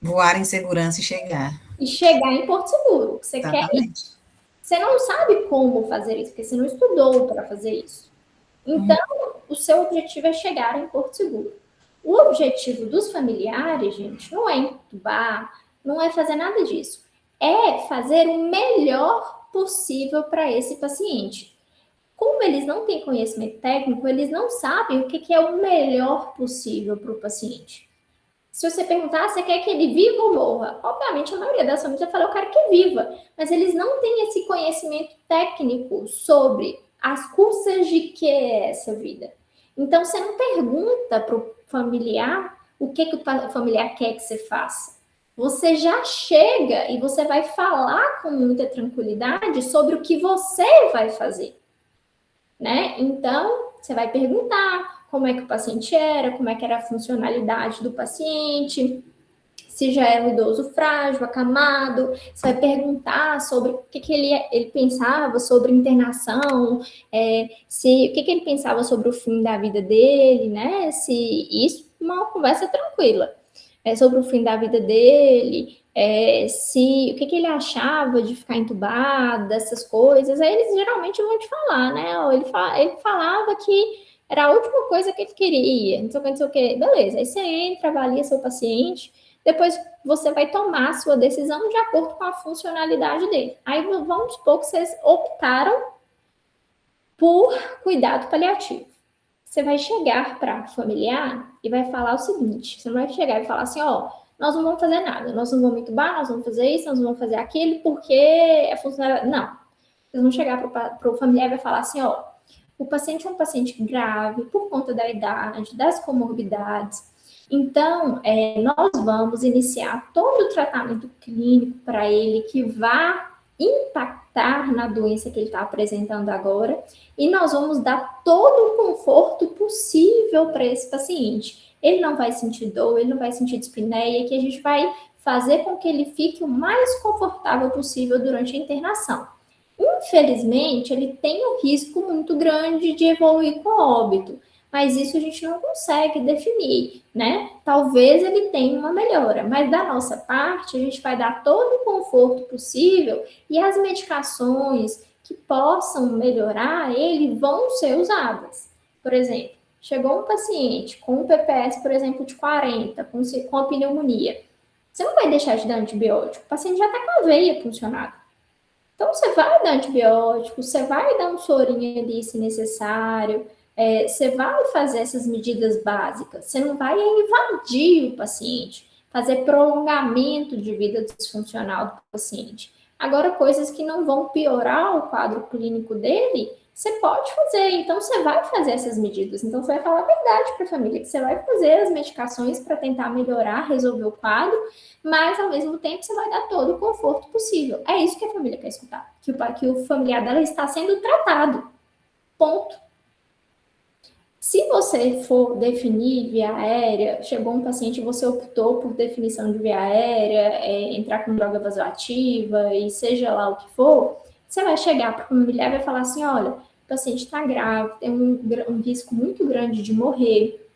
E: Voar em segurança e chegar.
A: E chegar em Porto Seguro. Você quer isso. Você não sabe como fazer isso, porque você não estudou para fazer isso. Então, o seu objetivo é chegar em Porto Seguro. O objetivo dos familiares, gente, não é entubar, não é fazer nada disso. É fazer o melhor possível para esse paciente. Como eles não têm conhecimento técnico, eles não sabem o que é o melhor possível para o paciente. Se você perguntar, você quer que ele viva ou morra? Obviamente, a maioria das famílias vai falar, eu quero que viva. Mas eles não têm esse conhecimento técnico sobre as custas de que é essa vida. Então, você não pergunta para o familiar o que o familiar quer que você faça. Você já chega e você vai falar com muita tranquilidade sobre o que você vai fazer, né? Então, você vai perguntar como é que o paciente era, como é que era a funcionalidade do paciente, se já era um idoso frágil, acamado. Você vai perguntar sobre o que ele pensava sobre internação, o que ele pensava sobre o fim da vida dele, né? Se isso é uma conversa tranquila. Sobre o fim da vida dele, o que ele achava de ficar entubado, essas coisas. Aí eles geralmente vão te falar, né? Ele falava que era a última coisa que ele queria, não sei o que. Beleza, aí você entra, avalia seu paciente, depois você vai tomar a sua decisão de acordo com a funcionalidade dele. Aí vamos supor que vocês optaram por cuidado paliativo. Você vai chegar para o familiar e vai falar o seguinte, você não vai chegar e falar assim, ó, nós não vamos fazer nada, nós não vamos entubar, nós vamos fazer isso, nós não vamos fazer aquilo, porque é funcionário. Não. Vocês vão chegar para o familiar e vai falar assim, ó, o paciente é um paciente grave por conta da idade, das comorbidades. Então, nós vamos iniciar todo o tratamento clínico para ele que vá impactar na doença que ele está apresentando agora e nós vamos dar todo o conforto possível para esse paciente. Ele não vai sentir dor, ele não vai sentir dispneia, que a gente vai fazer com que ele fique o mais confortável possível durante a internação. Infelizmente, ele tem um risco muito grande de evoluir com óbito, mas isso a gente não consegue definir, né? Talvez ele tenha uma melhora, mas da nossa parte, a gente vai dar todo o conforto possível e as medicações que possam melhorar ele vão ser usadas. Por exemplo, chegou um paciente com um PPS, por exemplo, de 40, com a pneumonia. Você não vai deixar de dar antibiótico, o paciente já está com a veia funcionada. Então, você vai dar antibiótico, você vai dar um sorinho ali se necessário, você vai fazer essas medidas básicas, você não vai invadir o paciente, fazer prolongamento de vida disfuncional do paciente. Agora, coisas que não vão piorar o quadro clínico dele, você pode fazer, então você vai fazer essas medidas. Então, você vai falar a verdade para a família, que você vai fazer as medicações para tentar melhorar, resolver o quadro, mas, ao mesmo tempo, você vai dar todo o conforto possível. É isso que a família quer escutar, que o familiar dela está sendo tratado. Ponto. Se você for definir via aérea, chegou um paciente e você optou por definição de via aérea, entrar com droga vasoativa e seja lá o que for, você vai chegar para o familiar e vai falar assim, olha, o paciente está grave, tem um risco muito grande de morrer,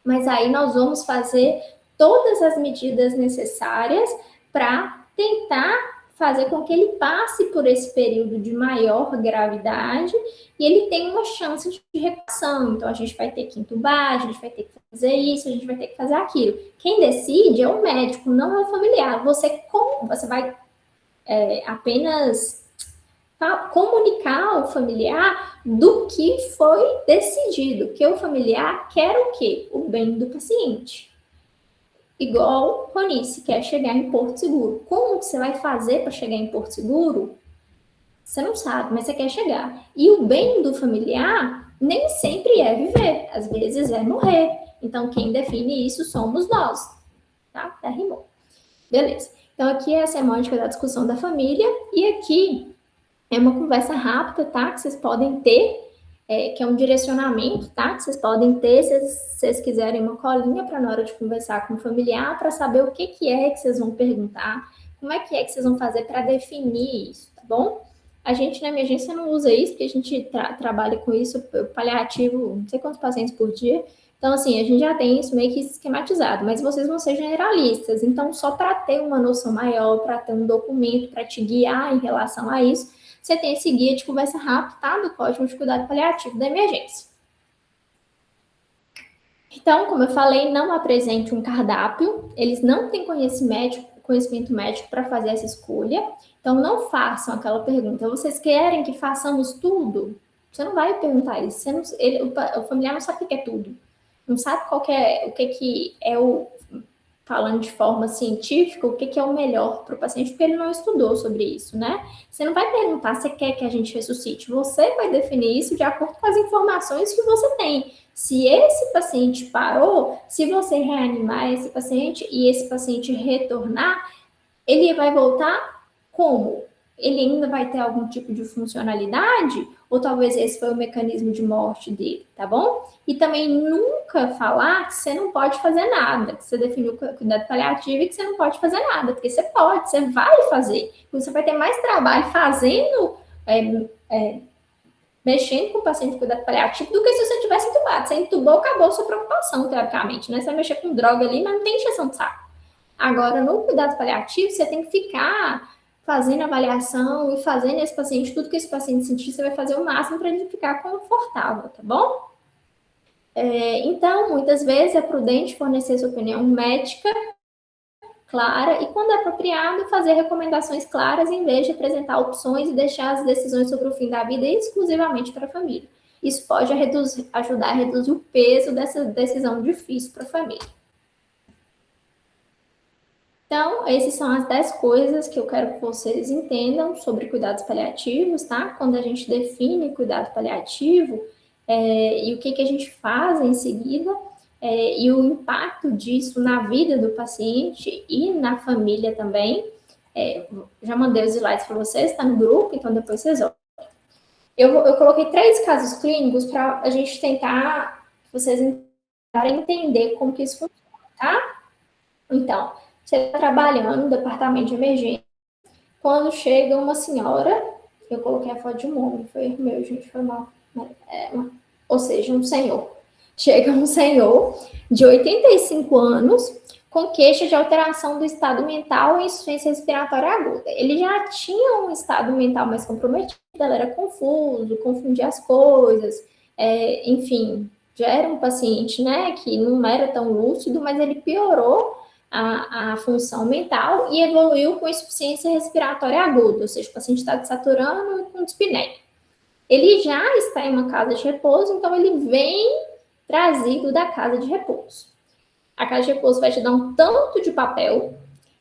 A: mas aí nós vamos fazer todas as medidas necessárias para tentar fazer com que ele passe por esse período de maior gravidade e ele tenha uma chance de recuperação. Então, a gente vai ter que entubar, a gente vai ter que fazer isso, a gente vai ter que fazer aquilo. Quem decide é o médico, não é o familiar. Você vai apenas comunicar ao familiar do que foi decidido, que o familiar quer o quê? O bem do paciente. Igual Ronice quer chegar em Porto Seguro. Como você vai fazer para chegar em Porto Seguro? Você não sabe, mas você quer chegar. E o bem do familiar nem sempre é viver, às vezes é morrer. Então, quem define isso somos nós. Tá? Até rimou. Beleza. Então, aqui é a semântica da discussão da família. E aqui é uma conversa rápida, tá? Que vocês podem ter, que é um direcionamento, tá? Que vocês podem ter, se vocês quiserem uma colinha para na hora de conversar com o familiar, para saber o que é que vocês vão perguntar, como é que vocês vão fazer para definir isso, tá bom? A gente na emergência não usa isso, porque a gente trabalha com isso, paliativo, não sei quantos pacientes por dia. Então, assim, a gente já tem isso meio que esquematizado, mas vocês vão ser generalistas. Então, só para ter uma noção maior, para ter um documento para te guiar em relação a isso, você tem esse guia de conversa rápida, tá? Do Código de Cuidado Paliativo da Emergência. Então, como eu falei, não apresente um cardápio, eles não têm conhecimento médico para fazer essa escolha, então não façam aquela pergunta, vocês querem que façamos tudo? Você não vai perguntar isso, o familiar não sabe o que é tudo, não sabe o que é o, falando de forma científica, o que é o melhor para o paciente, porque ele não estudou sobre isso, né? Você não vai perguntar se quer que a gente ressuscite, você vai definir isso de acordo com as informações que você tem. Se esse paciente parou, se você reanimar esse paciente e esse paciente retornar, ele vai voltar como? Ele ainda vai ter algum tipo de funcionalidade? Ou talvez esse foi o mecanismo de morte dele, tá bom? E também nunca falar que você não pode fazer nada, que você definiu o cuidado paliativo e que você não pode fazer nada, porque você pode, você vai fazer. Você vai ter mais trabalho fazendo, mexendo com o paciente de cuidado paliativo do que se você tivesse entubado. Você entubou, acabou a sua preocupação, teoricamente, né? Você vai mexer com droga ali, mas não tem injeção de saco. Agora, no cuidado paliativo, você tem que ficar fazendo avaliação e fazendo esse paciente, tudo que esse paciente sentir, você vai fazer o máximo para ele ficar confortável, tá bom? Então, muitas vezes é prudente fornecer sua opinião médica clara e, quando é apropriado, fazer recomendações claras em vez de apresentar opções e deixar as decisões sobre o fim da vida exclusivamente para a família. Isso pode ajudar a reduzir o peso dessa decisão difícil para a família. Então, essas são as 10 coisas que eu quero que vocês entendam sobre cuidados paliativos, tá? Quando a gente define cuidado paliativo, e o que a gente faz em seguida, e o impacto disso na vida do paciente e na família também. Já mandei os slides para vocês, está no grupo, então depois vocês olhem. Eu coloquei 3 casos clínicos para a gente tentar, vocês tentarem entender como que isso funciona, tá? Então, você está trabalhando no departamento de emergência, quando chega uma senhora, eu coloquei a foto de um homem, foi erro meu, gente, foi mal. Ou seja, um senhor. Chega um senhor de 85 anos com queixa de alteração do estado mental e insuficiência respiratória aguda. Ele já tinha um estado mental mais comprometido, ele era confuso, confundia as coisas, enfim, já era um paciente, né, que não era tão lúcido, mas ele piorou a função mental e evoluiu com insuficiência respiratória aguda, ou seja, o paciente está desaturando e com dispneia. Ele já está em uma casa de repouso, então ele vem trazido da casa de repouso. A casa de repouso vai te dar um tanto de papel,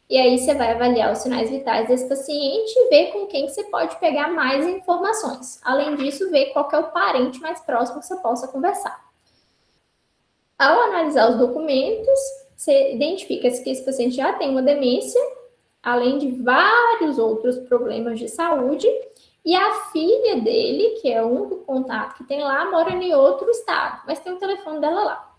A: e aí você vai avaliar os sinais vitais desse paciente e ver com quem você pode pegar mais informações. Além disso, ver qual que é o parente mais próximo que você possa conversar. Ao analisar os documentos, você identifica que esse paciente já tem uma demência, além de vários outros problemas de saúde, e a filha dele, que é o único contato que tem lá, mora em outro estado, mas tem o telefone dela lá.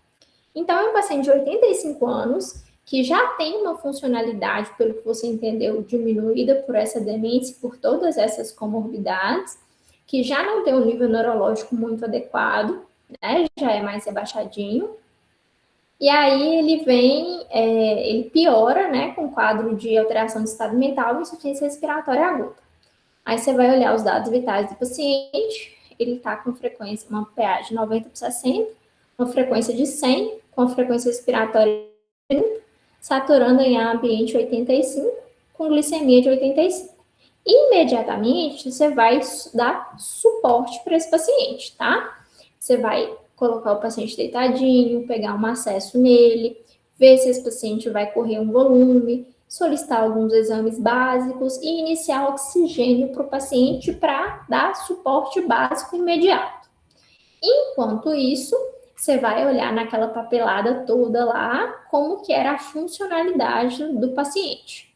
A: Então, é um paciente de 85 anos, que já tem uma funcionalidade, pelo que você entendeu, diminuída por essa demência, por todas essas comorbidades, que já não tem um nível neurológico muito adequado, né? Já é mais rebaixadinho. E aí ele vem, ele piora, né, com quadro de alteração de estado mental e insuficiência respiratória aguda. Aí você vai olhar os dados vitais do paciente, ele está com frequência, uma PA de 90 por 60, uma frequência de 100, com a frequência respiratória de 30, saturando em ar ambiente 85, com glicemia de 85. Imediatamente, você vai dar suporte para esse paciente, tá? Você vai colocar o paciente deitadinho, pegar um acesso nele, ver se esse paciente vai correr um volume, solicitar alguns exames básicos e iniciar oxigênio para o paciente para dar suporte básico imediato. Enquanto isso, você vai olhar naquela papelada toda lá como que era a funcionalidade do paciente.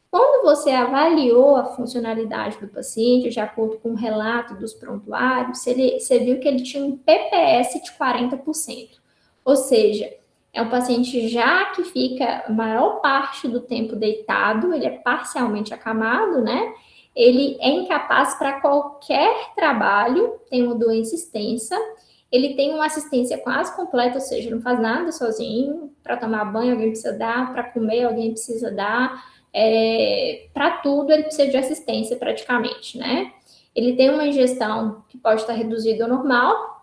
A: Quando você avaliou a funcionalidade do paciente, de acordo com o relato dos prontuários, você viu que ele tinha um PPS de 40%. Ou seja, é um paciente já que fica a maior parte do tempo deitado, ele é parcialmente acamado, né? Ele é incapaz para qualquer trabalho, tem uma doença extensa, ele tem uma assistência quase completa, ou seja, não faz nada sozinho, para tomar banho alguém precisa dar, para comer alguém precisa dar, para tudo ele precisa de assistência praticamente, né? Ele tem uma ingestão que pode estar reduzida ao normal,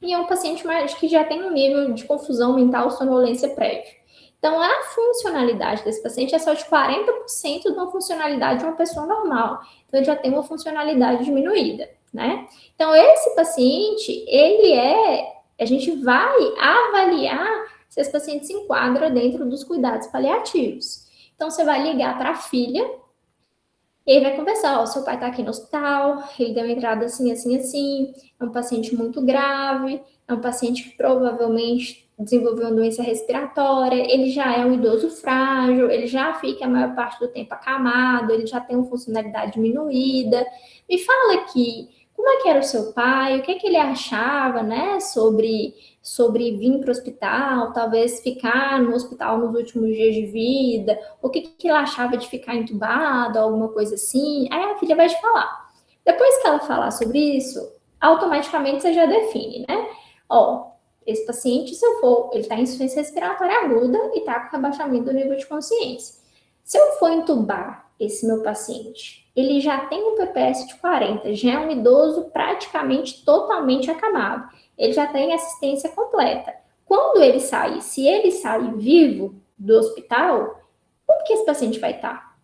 A: e é um paciente mais, que já tem um nível de confusão mental, sonolência prévia. Então, a funcionalidade desse paciente é só de 40% de uma funcionalidade de uma pessoa normal. Então, ele já tem uma funcionalidade diminuída, né? Então, esse paciente, a gente vai avaliar se esse paciente se enquadra dentro dos cuidados paliativos. Então, você vai ligar para a filha, e aí vai conversar, ó, seu pai tá aqui no hospital, ele deu uma entrada assim, assim, assim, é um paciente muito grave, é um paciente que provavelmente desenvolveu uma doença respiratória, ele já é um idoso frágil, ele já fica a maior parte do tempo acamado, ele já tem uma funcionalidade diminuída. Me fala aqui, como é que era o seu pai, o que é que ele achava, né, sobre vir para o hospital, talvez ficar no hospital nos últimos dias de vida, o que ele achava de ficar entubado, alguma coisa assim. Aí a filha vai te falar. Depois que ela falar sobre isso, automaticamente você já define, né? Ó, esse paciente, se eu for, ele está em insuficiência respiratória aguda e está com rebaixamento do nível de consciência. Se eu for entubar esse meu paciente, ele já tem um PPS de 40, já é um idoso praticamente totalmente acamado. Ele já tem assistência completa. Quando ele sair, se ele sair vivo do hospital, como que esse paciente vai estar?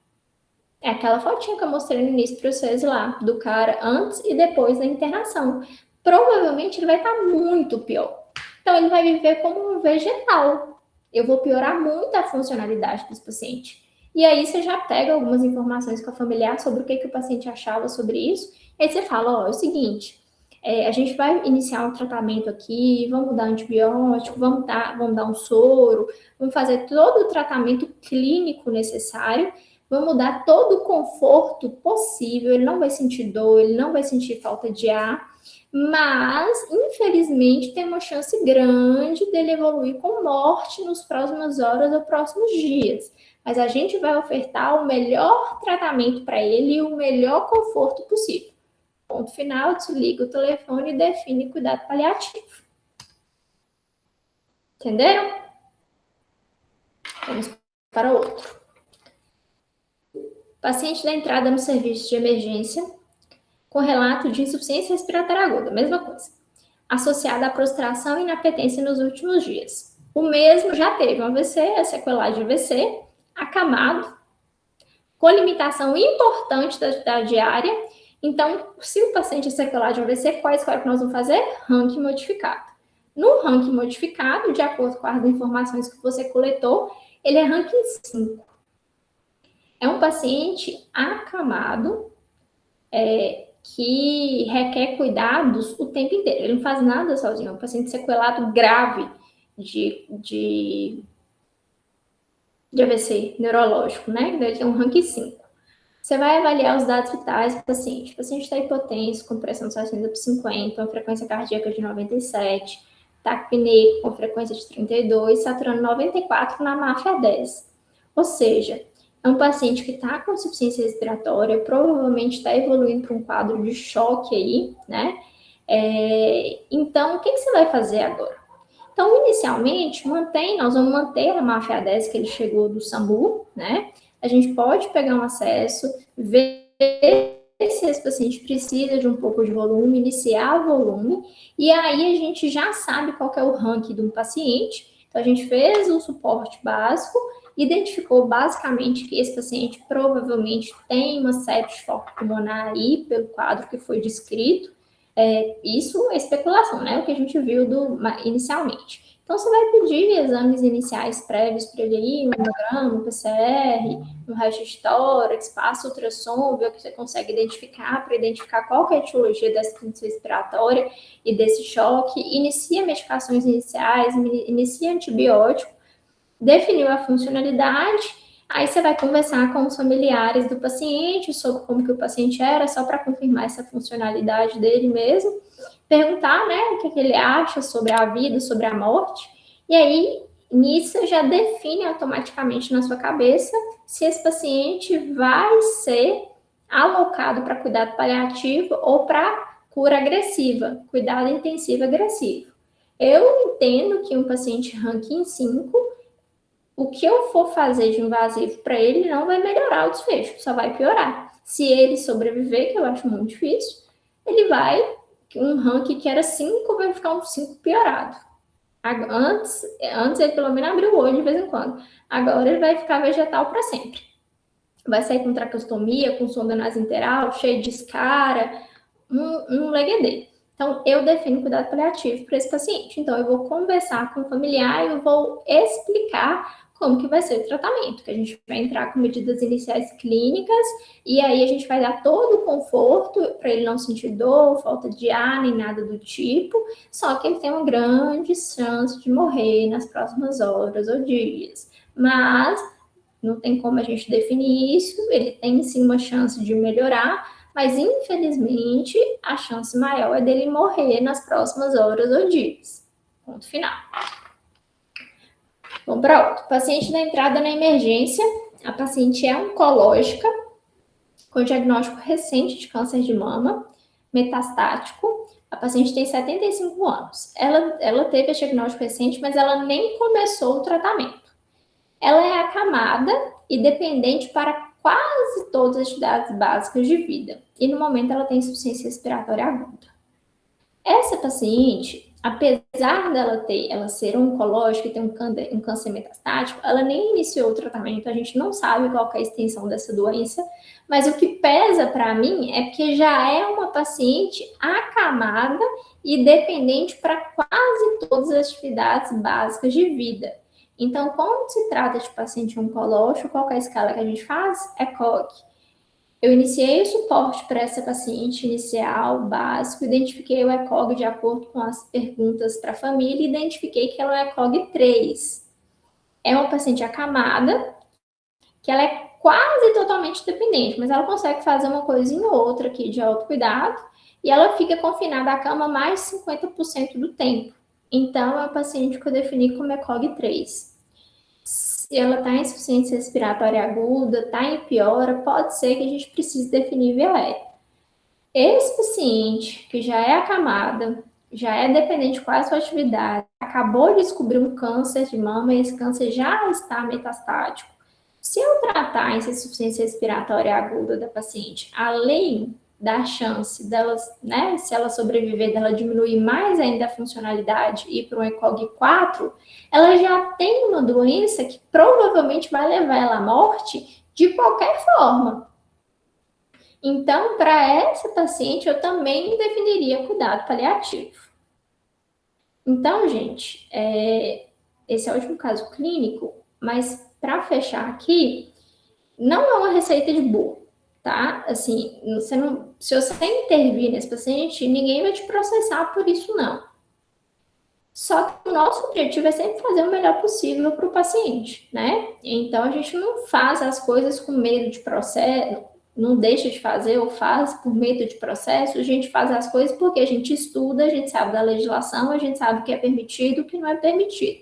A: É aquela fotinha que eu mostrei no início para vocês lá, do cara antes e depois da internação. Provavelmente ele vai estar muito pior. Então ele vai viver como um vegetal. Eu vou piorar muito a funcionalidade desse paciente. E aí você já pega algumas informações com a familiar sobre o que o paciente achava sobre isso. E aí você fala, ó, é o seguinte, a gente vai iniciar um tratamento aqui, vamos dar antibiótico, vamos dar um soro, vamos fazer todo o tratamento clínico necessário, vamos dar todo o conforto possível, ele não vai sentir dor, ele não vai sentir falta de ar, mas, infelizmente, tem uma chance grande dele evoluir com morte nas próximas horas ou próximos dias. Mas a gente vai ofertar o melhor tratamento para ele e o melhor conforto possível. Ponto final, desliga o telefone e define cuidado paliativo. Entenderam? Vamos para outro. Paciente da entrada no serviço de emergência com relato de insuficiência respiratória aguda, mesma coisa, associada à prostração e inapetência nos últimos dias. O mesmo já teve um AVC, a sequelagem de AVC, acamado, com limitação importante da atividade diária. Então, se o paciente é sequelado de AVC, qual escolha que nós vamos fazer? Ranking modificado. No ranking modificado, de acordo com as informações que você coletou, ele é ranking 5. É um paciente acamado, que requer cuidados o tempo inteiro. Ele não faz nada sozinho. É um paciente sequelado grave de AVC neurológico, né? Ele tem um ranking 5. Você vai avaliar os dados vitais do paciente. O paciente está hipotenso, com pressão de 60 por 50, uma frequência cardíaca de 97, taquipneico com frequência de 32, saturando 94 na máfia 10. Ou seja, é um paciente que está com insuficiência respiratória, provavelmente está evoluindo para um quadro de choque aí, né? Então, o que você vai fazer agora? Então, inicialmente, nós vamos manter a MAFIA-10 que ele chegou do SAMU, né? A gente pode pegar um acesso, ver se esse paciente precisa de um pouco de volume, iniciar volume, e aí a gente já sabe qual que é o ranking de um paciente. Então, a gente fez o suporte básico, identificou basicamente que esse paciente provavelmente tem uma sepse pulmonar aí, pelo quadro que foi descrito. Isso é especulação, né? O que a gente viu inicialmente. Então, você vai pedir exames iniciais prévios para ele aí, um hemograma, um PCR, um raio de tórax, passa ultrassom, ver o que você consegue identificar, para identificar qual que é a etiologia dessa insuficiência respiratória e desse choque, inicia medicações iniciais, inicia antibiótico, definiu a funcionalidade, aí você vai conversar com os familiares do paciente sobre como que o paciente era, só para confirmar essa funcionalidade dele mesmo, perguntar, né, o que ele acha sobre a vida, sobre a morte, e aí, nisso, já define automaticamente na sua cabeça se esse paciente vai ser alocado para cuidado paliativo ou para cura agressiva, cuidado intensivo agressivo. Eu entendo que um paciente ranking 5, o que eu for fazer de invasivo para ele não vai melhorar o desfecho, só vai piorar. Se ele sobreviver, que eu acho muito difícil, ele vai, um ranking que era 5 vai ficar um 5 piorado. Antes ele pelo menos abriu o olho de vez em quando. Agora ele vai ficar vegetal para sempre. Vai sair com tracostomia, com sonda nasointeral, cheio de escara, um leguedê. Então, eu defino cuidado paliativo para esse paciente. Então, eu vou conversar com o familiar e eu vou explicar como que vai ser o tratamento, que a gente vai entrar com medidas iniciais clínicas e aí a gente vai dar todo o conforto para ele não sentir dor, falta de ar, nem nada do tipo, só que ele tem uma grande chance de morrer nas próximas horas ou dias. Mas não tem como a gente definir isso, ele tem sim uma chance de melhorar, mas infelizmente a chance maior é dele morrer nas próximas horas ou dias. Ponto final. Vamos para outro. Paciente na entrada na emergência. A paciente é oncológica, com diagnóstico recente de câncer de mama, metastático. A paciente tem 75 anos. Ela teve esse diagnóstico recente, mas ela nem começou o tratamento. Ela é acamada e dependente para quase todas as atividades básicas de vida. E no momento ela tem insuficiência respiratória aguda. Essa paciente, apesar ela ser oncológica e ter um câncer metastático, ela nem iniciou o tratamento, a gente não sabe qual é a extensão dessa doença, mas o que pesa para mim é que já é uma paciente acamada e dependente para quase todas as atividades básicas de vida. Então, quando se trata de paciente oncológico, qual é a escala que a gente faz? ECOG. Eu iniciei o suporte para essa paciente inicial, básico, identifiquei o ECOG de acordo com as perguntas para a família e identifiquei que ela é ECOG 3. É uma paciente acamada, que ela é quase totalmente dependente, mas ela consegue fazer uma coisinha ou outra aqui de autocuidado e ela fica confinada à cama mais de 50% do tempo. Então, é um paciente que eu defini como ECOG 3. Se ela está em insuficiência respiratória aguda, está em piora, pode ser que a gente precise definir via aérea. Esse paciente que já é acamada, já é dependente de qual é a sua atividade, acabou de descobrir um câncer de mama e esse câncer já está metastático. Se eu tratar a insuficiência respiratória aguda da paciente, além da chance dela, né, se ela sobreviver, dela diminuir mais ainda a funcionalidade e ir para um ECOG 4, ela já tem uma doença que provavelmente vai levar ela à morte de qualquer forma. Então, para essa paciente, eu também definiria cuidado paliativo. Então, gente, esse é o último caso clínico, mas para fechar aqui, não é uma receita de bolo. Tá? Assim, se você intervir nesse paciente, ninguém vai te processar por isso, não. Só que o nosso objetivo é sempre fazer o melhor possível para o paciente, né? Então, a gente não faz as coisas com medo de processo, não deixa de fazer ou faz por medo de processo, a gente faz as coisas porque a gente estuda, a gente sabe da legislação, a gente sabe o que é permitido e o que não é permitido.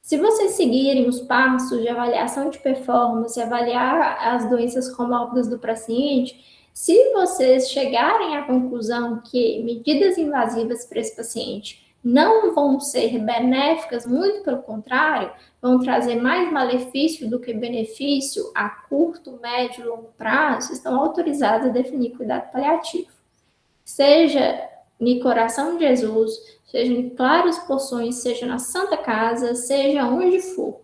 A: Se vocês seguirem os passos de avaliação de performance, avaliar as doenças comórbidas do paciente, se vocês chegarem à conclusão que medidas invasivas para esse paciente não vão ser benéficas, muito pelo contrário, vão trazer mais malefício do que benefício a curto, médio e longo prazo, estão autorizadas a definir cuidado paliativo. Seja no coração de Jesus, seja em claras porções, seja na Santa Casa, seja onde for.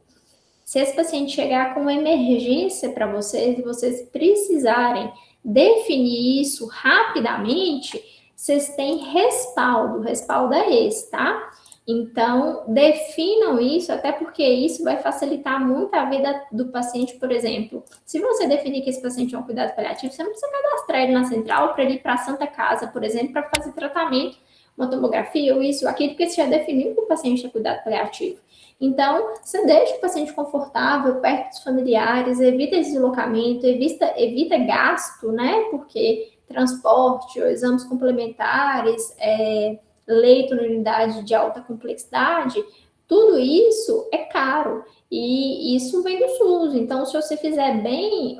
A: Se esse paciente chegar com uma emergência para vocês e vocês precisarem definir isso rapidamente, vocês têm respaldo. O respaldo é esse, tá? Então, definam isso, até porque isso vai facilitar muito a vida do paciente, por exemplo. Se você definir que esse paciente é um cuidado paliativo, você não precisa cadastrar ele na central para ele ir para a Santa Casa, por exemplo, para fazer tratamento, uma tomografia ou isso, aquilo, porque você já definiu que o paciente é cuidado paliativo. Então, você deixa o paciente confortável, perto dos familiares, evita esse deslocamento, evita gasto, né? Porque transporte, ou exames complementares, leito na unidade de alta complexidade, tudo isso é caro. E isso vem do SUS. Então, se você fizer bem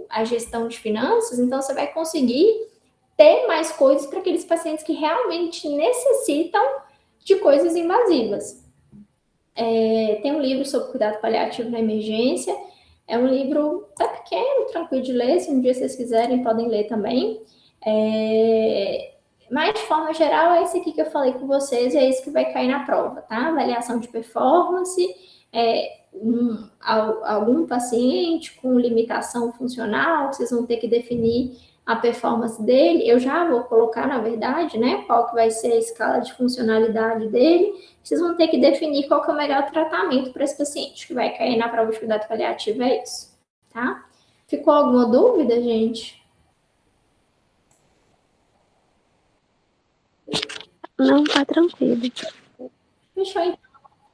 A: a gestão de finanças, então você vai conseguir ter mais coisas para aqueles pacientes que realmente necessitam de coisas invasivas. Tem um livro sobre cuidado paliativo na emergência. É um livro até pequeno, tranquilo de ler. Se um dia vocês quiserem, podem ler também. Mas, de forma geral, é esse aqui que eu falei com vocês, é esse que vai cair na prova, tá? Avaliação de performance, algum paciente com limitação funcional, vocês vão ter que definir a performance dele. Eu já vou colocar, na verdade, né, qual que vai ser a escala de funcionalidade dele. Vocês vão ter que definir qual que é o melhor tratamento para esse paciente, que vai cair na prova de cuidado paliativo, é isso, tá? Ficou alguma dúvida, gente?
C: Não, tá tranquilo.
A: Fechou, então.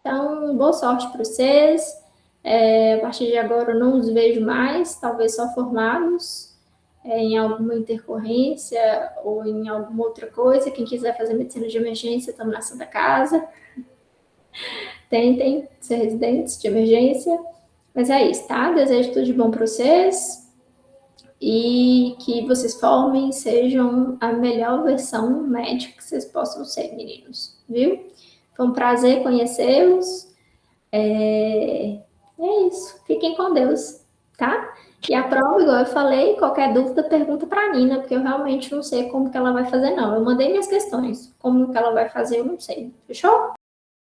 A: Então, boa sorte para vocês. A partir de agora eu não os vejo mais, talvez só formados em alguma intercorrência ou em alguma outra coisa. Quem quiser fazer medicina de emergência, estamos na Santa Casa. Tentem ser residentes de emergência. Mas é isso, tá? Desejo tudo de bom para vocês e que vocês formem e sejam a melhor versão médica que vocês possam ser, meninos, viu? Foi um prazer conhecê-los. É isso. Fiquem com Deus, tá? E a prova, igual eu falei, qualquer dúvida, pergunta para a Nina, porque eu realmente não sei como que ela vai fazer, não. Eu mandei minhas questões. Como que ela vai fazer, eu não sei. Fechou?